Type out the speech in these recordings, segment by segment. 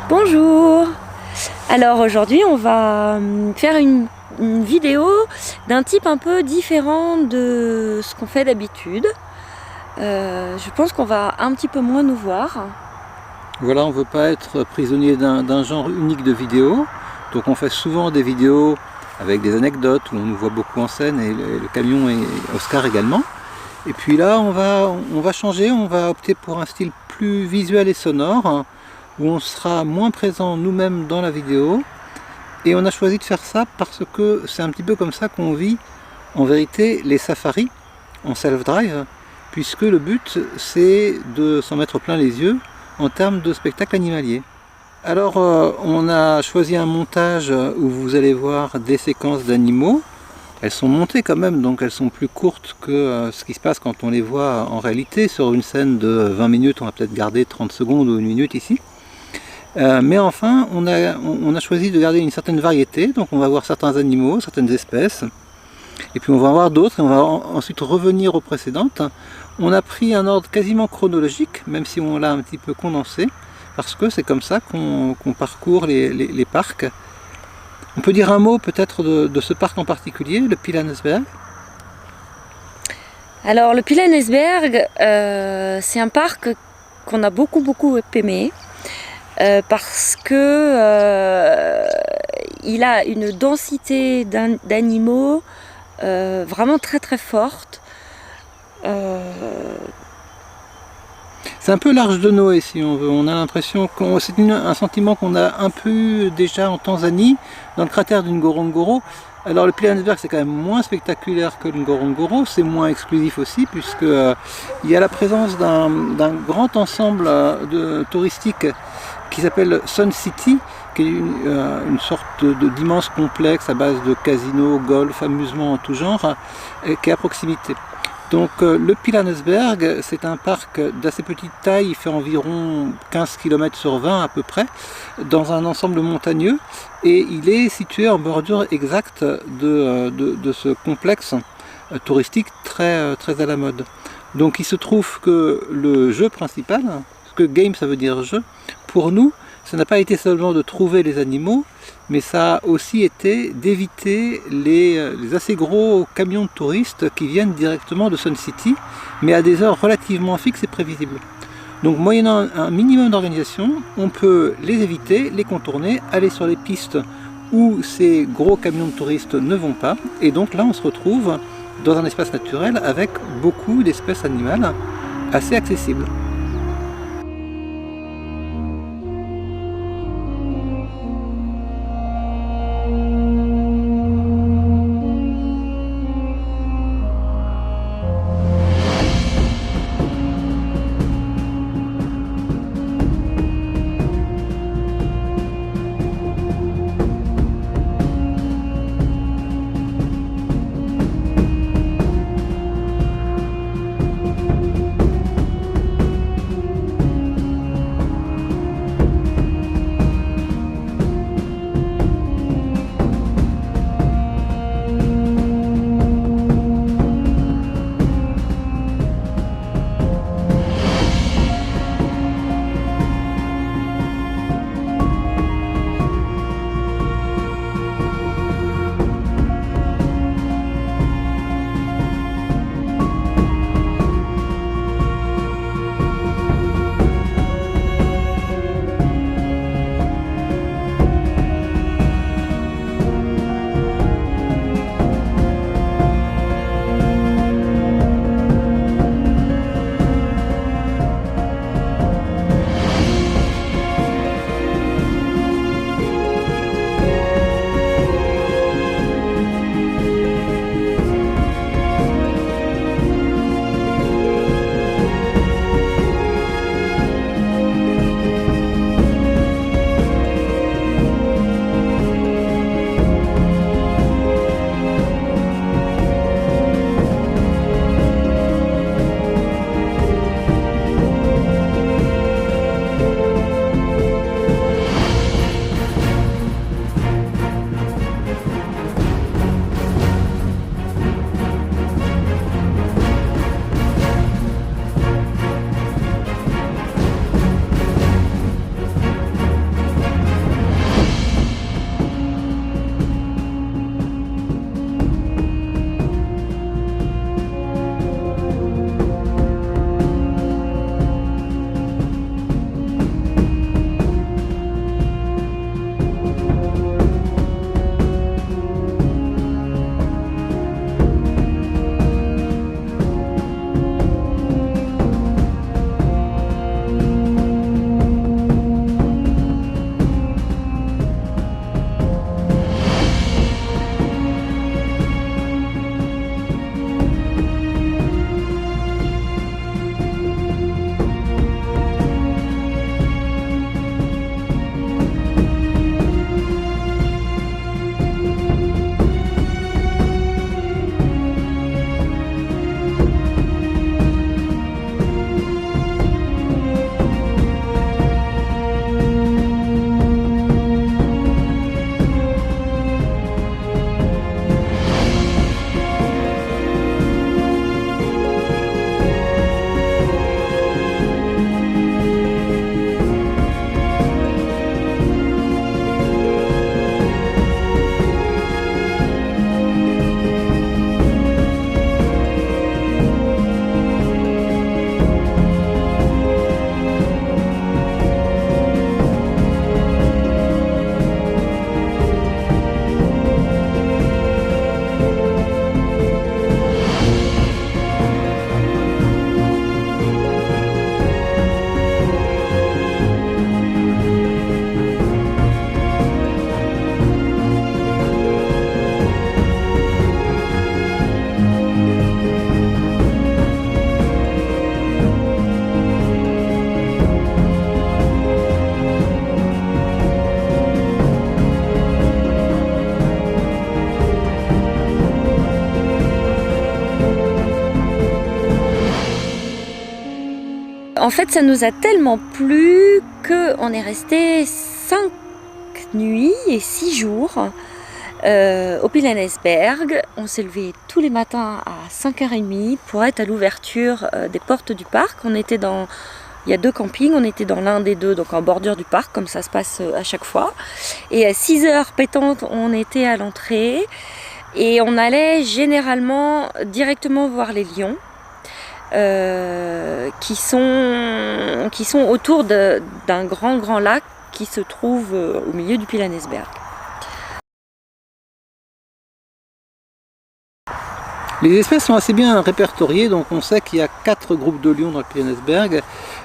Bonjour! Alors aujourd'hui on va faire une vidéo d'un type un peu différent de ce qu'on fait d'habitude. Je pense qu'on va un petit peu moins nous voir. Voilà, on ne veut pas être prisonnier d'un genre unique de vidéo. Donc on fait souvent des vidéos avec des anecdotes où on nous voit beaucoup en scène et le camion et Oscar également. Et puis là on va changer, on va opter pour un style plus visuel et sonore, où on sera moins présent nous-mêmes dans la vidéo. Et on a choisi de faire ça parce que c'est un petit peu comme ça qu'on vit en vérité les safaris en self-drive, puisque le but c'est de s'en mettre plein les yeux en termes de spectacle animalier. Alors on a choisi un montage où vous allez voir des séquences d'animaux. Elles sont montées quand même, donc elles sont plus courtes que ce qui se passe quand on les voit en réalité. Sur une scène de 20 minutes, on va peut-être garder 30 secondes ou une minute ici. Mais enfin, on a choisi de garder une certaine variété, donc on va voir certains animaux, certaines espèces, et puis on va en voir d'autres, et on va ensuite revenir aux précédentes. On a pris un ordre quasiment chronologique, même si on l'a un petit peu condensé, parce que c'est comme ça qu'on parcourt les parcs. On peut dire un mot peut-être de ce parc en particulier, le Pilanesberg. Alors le Pilanesberg, c'est un parc qu'on a beaucoup aimé. Parce que il a une densité d'animaux vraiment très forte. C'est un peu l'Arche de Noé si on veut. On a l'impression que c'est un sentiment qu'on a un peu déjà en Tanzanie, dans le cratère du Ngorongoro. Alors le Pilanesberg c'est quand même moins spectaculaire que le Ngorongoro, c'est moins exclusif aussi, puisque il y a la présence d'un grand ensemble touristique qui s'appelle Sun City, qui est une sorte d'immense complexe à base de casinos, golf, amusements en tout genre, qui est à proximité. Donc le Pilanesberg, c'est un parc d'assez petite taille, il fait environ 15 km sur 20 à peu près, dans un ensemble montagneux, et il est situé en bordure exacte de ce complexe touristique très à la mode. Donc il se trouve que le jeu principal, parce que game ça veut dire jeu, pour nous, ça n'a pas été seulement de trouver les animaux, mais ça a aussi été d'éviter les assez gros camions de touristes qui viennent directement de Sun City, mais à des heures relativement fixes et prévisibles. Donc moyennant un minimum d'organisation, on peut les éviter, les contourner, aller sur les pistes où ces gros camions de touristes ne vont pas, et donc là on se retrouve dans un espace naturel avec beaucoup d'espèces animales assez accessibles. en fait, ça nous a tellement plu qu'on est resté 5 nuits et 6 jours au Pilanesberg. On s'est levé tous les matins à 5h30 pour être à l'ouverture des portes du parc. Il y a 2 campings, on était dans l'un des 2, donc en bordure du parc, comme ça se passe à chaque fois. Et à 6h pétantes, on était à l'entrée et on allait généralement directement voir les lions. Qui sont autour d'un grand lac qui se trouve au milieu du Pilanesberg. Les espèces sont assez bien répertoriées, donc on sait qu'il y a 4 groupes de lions dans le Pilanesberg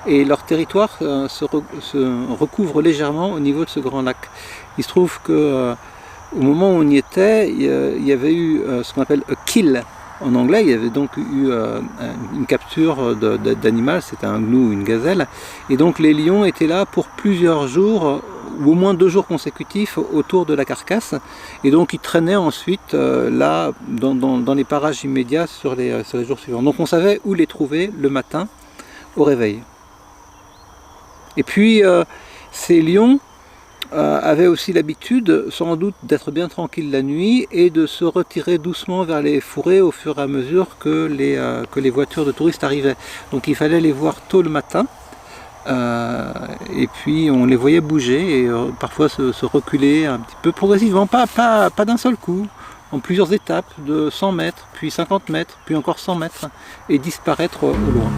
et leur territoire se recouvre légèrement au niveau de ce grand lac. Il se trouve que au moment où on y était, il y avait eu ce qu'on appelle a kill. En anglais, il y avait donc eu une capture d'animal, c'était un gnou ou une gazelle, et donc les lions étaient là pour plusieurs jours, ou au moins 2 jours consécutifs autour de la carcasse, et donc ils traînaient ensuite là, dans les parages immédiats sur les jours suivants. Donc on savait où les trouver le matin au réveil. Et puis ces lions avaient aussi l'habitude, sans doute, d'être bien tranquilles la nuit et de se retirer doucement vers les fourrés au fur et à mesure que les voitures de touristes arrivaient. Donc il fallait les voir tôt le matin, et puis on les voyait bouger et parfois se reculer un petit peu progressivement, pas d'un seul coup, en plusieurs étapes de 100 mètres, puis 50 mètres, puis encore 100 mètres, et disparaître au loin.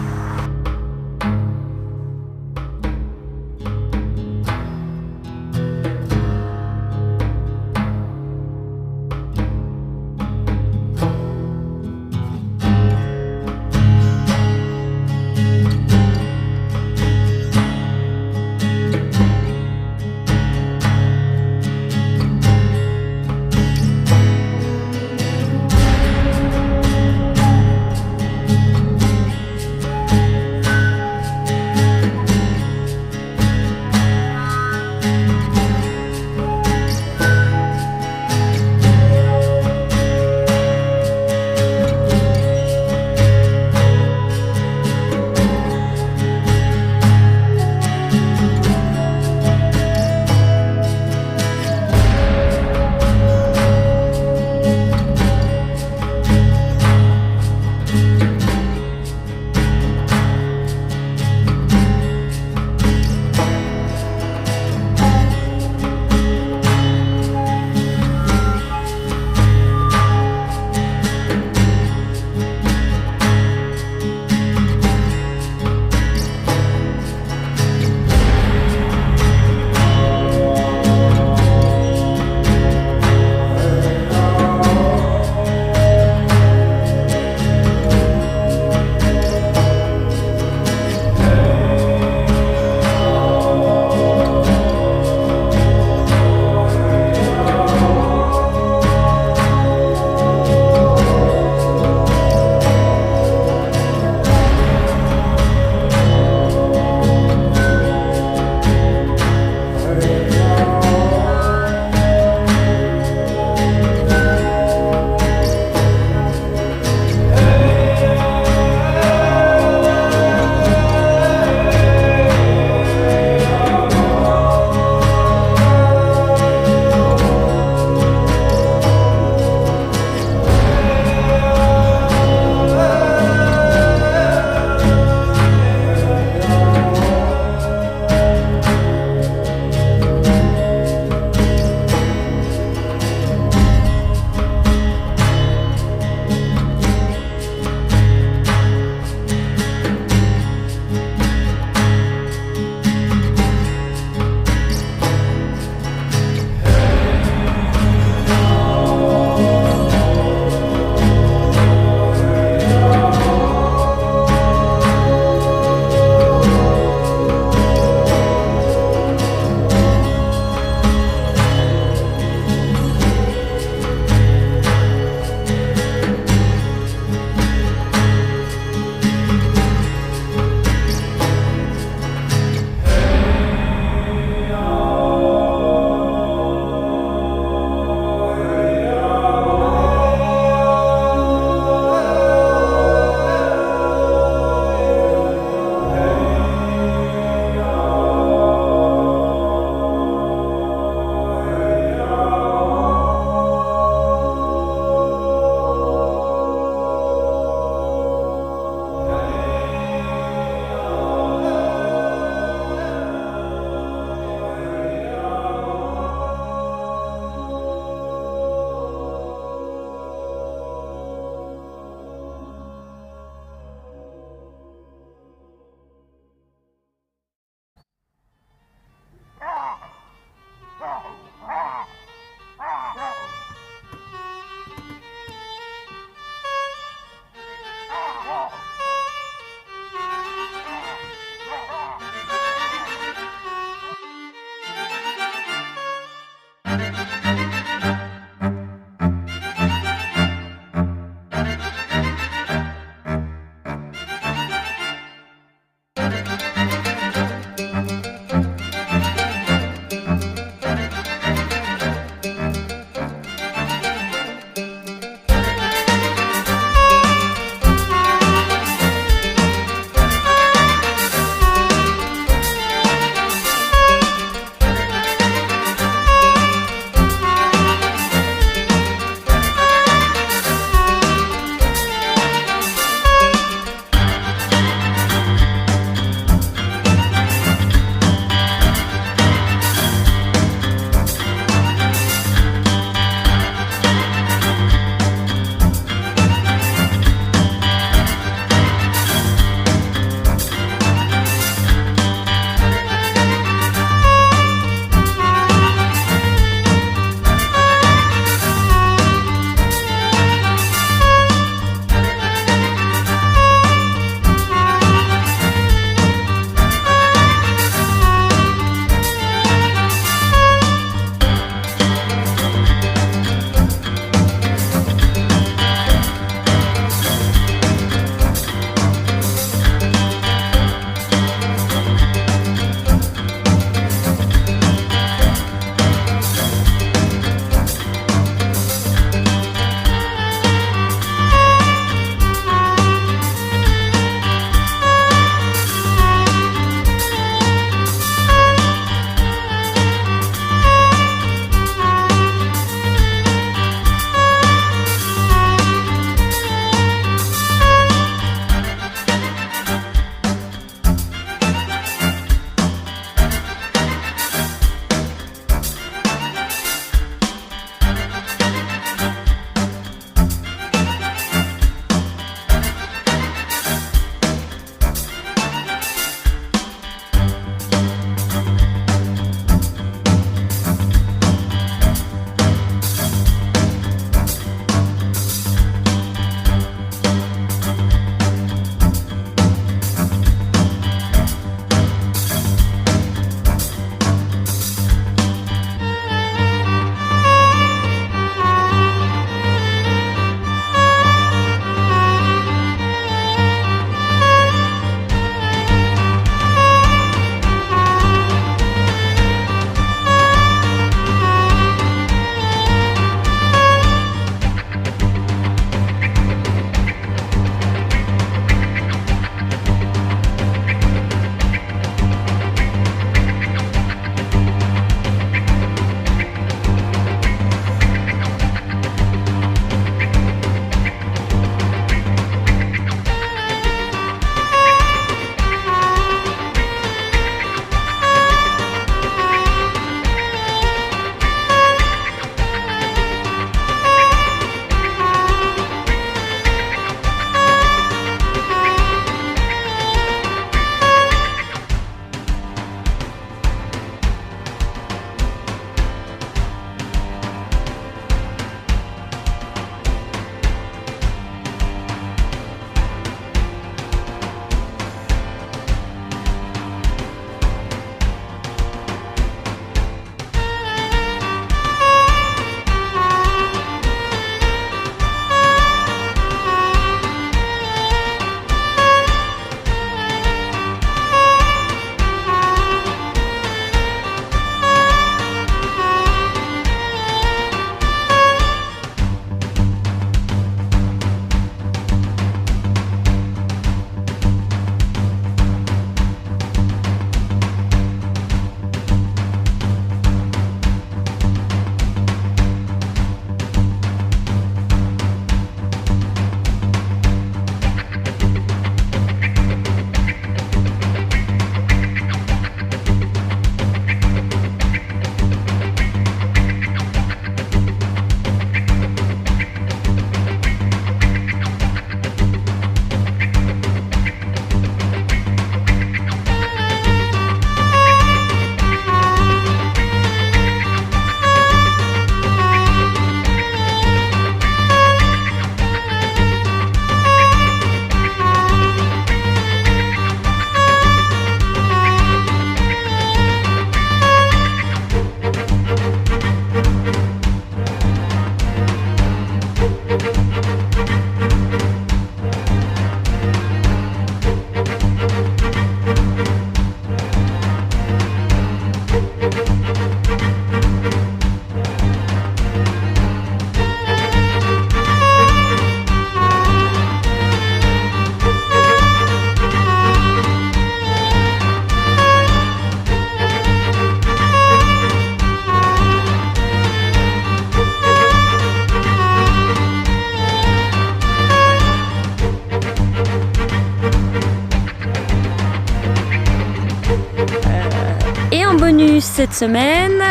bonus cette semaine,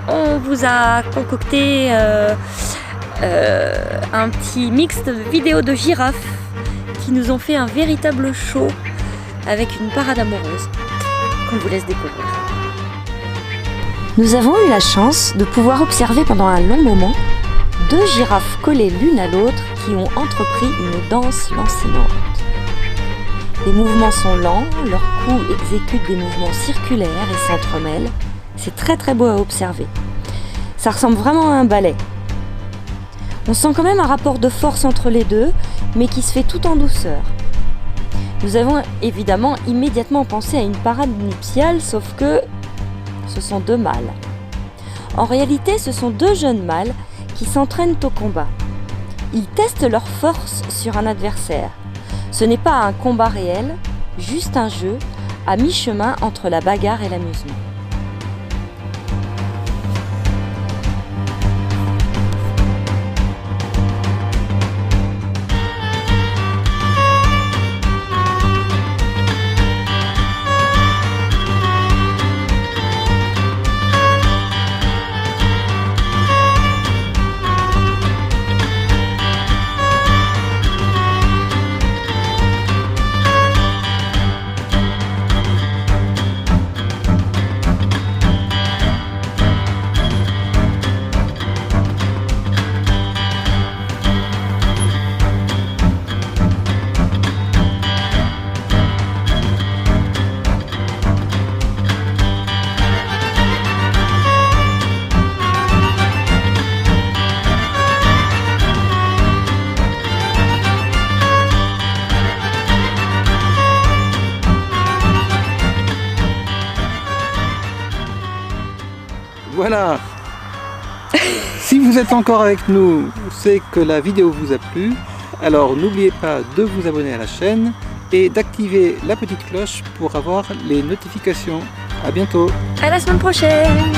on vous a concocté un petit mix de vidéos de girafes qui nous ont fait un véritable show avec une parade amoureuse qu'on vous laisse découvrir. Nous avons eu la chance de pouvoir observer pendant un long moment 2 girafes collées l'une à l'autre qui ont entrepris une danse lancinante. Les mouvements sont lents, leurs cous exécutent des mouvements circulaires et s'entremêlent. C'est très beau à observer. Ça ressemble vraiment à un ballet. On sent quand même un rapport de force entre les deux, mais qui se fait tout en douceur. Nous avons évidemment immédiatement pensé à une parade nuptiale, sauf que ce sont 2 mâles. En réalité, ce sont 2 jeunes mâles qui s'entraînent au combat. Ils testent leur force sur un adversaire. Ce n'est pas un combat réel, juste un jeu à mi-chemin entre la bagarre et l'amusement. Voilà. Si vous êtes encore avec nous, c'est que la vidéo vous a plu. Alors n'oubliez pas de vous abonner à la chaîne et d'activer la petite cloche pour avoir les notifications. À bientôt. À la semaine prochaine.